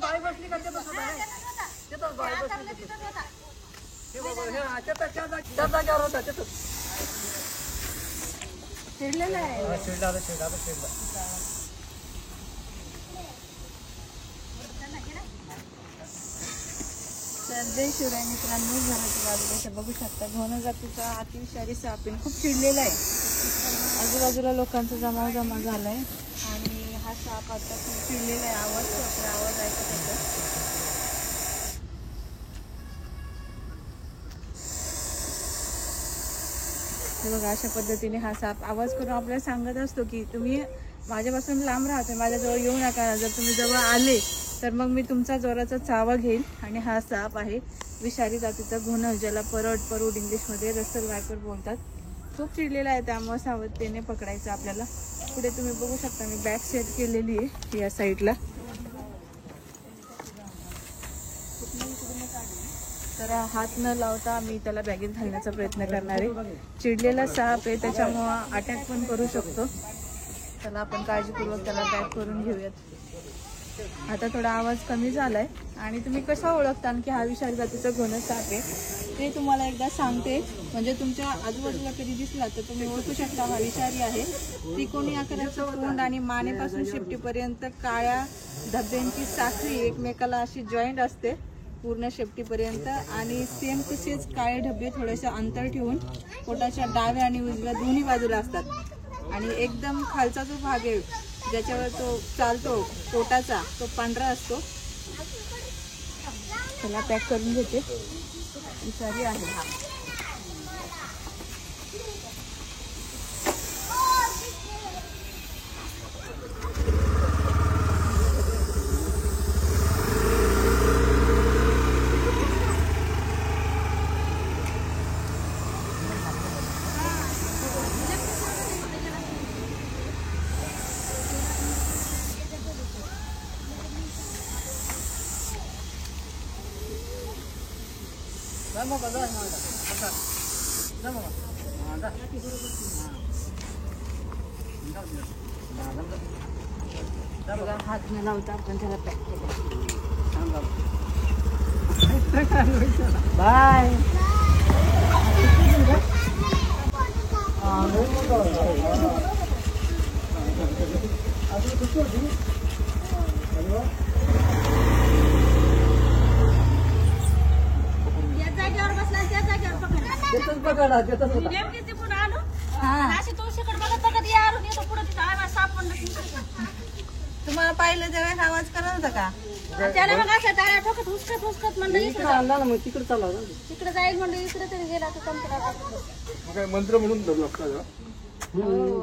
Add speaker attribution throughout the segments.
Speaker 1: बाई बसली का तिथं सुद्धा नाही तिथंच बाई बसली ते बाबा त्या जागेवर होता तिथं चिडलेला आहे चिडला तर जय शिवराय मित्रांनो, घराच्या बाजूला बघू शकता घन जातीचा अतिविषारी साप खूप चिडलेला आहे. आजूबाजूला लोकांचा जमाव झालाय आणि हा साप आता खूप चिडलेला आहे. आवाज ऐकत येतो. बघा अशा पद्धतीने हा साप आवाज करून आपल्याला सांगत असतो की तुम्ही माझ्यापासून लांब राहते, माझ्याजवळ येऊ नका. जर तुम्ही जवळ आले तर मग मी तुमचा जोराचा चावा घेईल. आणि हा साप आहे विषारी जातीचा घोणस, ज्याला परूड इंग्लिशमध्ये रसल वायपर बोलतात. खूप चिडलेला आहे, त्यामुळे सावधतेने पकडायचं आपल्याला. पुढे तुम्ही बघू शकता मी बॅग सेट केलेली आहे या साईडला. तर हात न लावता मी त्याला बॅगेत घालण्याचा प्रयत्न करणार आहे. चिडलेला साप आहे त्याच्यामुळं अटॅक पण करू शकतो. त्याला आपण काळजीपूर्वक त्याला बॅग करून घेऊयात. आता थोडा आवाज कमी झालाय. आणि तुम्ही कसा ओळखता की हा विषारी जातीचा घोणस साप आहे ते तुम्हाला एकदा सांगते. म्हणजे तुमच्या आजूबाजूला कधी दिसला तर तुम्ही ओळखू शकता हा विषारी आहे. त्रिकोणी आकाराचं तोंड आणि मानेपासून शेपटीपर्यंत काळ्या धब्ब्यांची साखळी एकमेकाला अशी जॉईंट असते पूर्ण शेपटीपर्यंत. आणि सेम तसेच काळे धब्बे थोडेसे अंतर ठेवून पोटाच्या डाव्या आणि उजव्या दोन्ही बाजूला असतात. आणि एकदम खालचा जो भाग आहे ज्याच्यावर तो चालतो पोटाचा, तो पांढरा असतो. त्याला पॅक करून घेते. विषारी आहे हा. हात न लावता आपण त्याला पॅक केलं. बाय. तुम्हाला पाहिलं त्यावेळेस आवाज करत होता का? त्याला मग असं टाळ्या ठोकत हुसकत म्हणलं तिकडे चालला, तिकडे जाईल म्हणलं, इकडे तरी गेला तर मंत्र म्हणून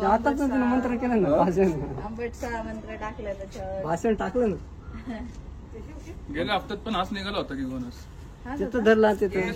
Speaker 1: आता पण तुला मंत्र केलं ना, आंबेडचा मंत्र टाकलं त्याच्यावर, भाषण टाकलं ना. गेल्या हप्त्यात पण हाच निघाला होता की घोणस तिथं धरला तिथं.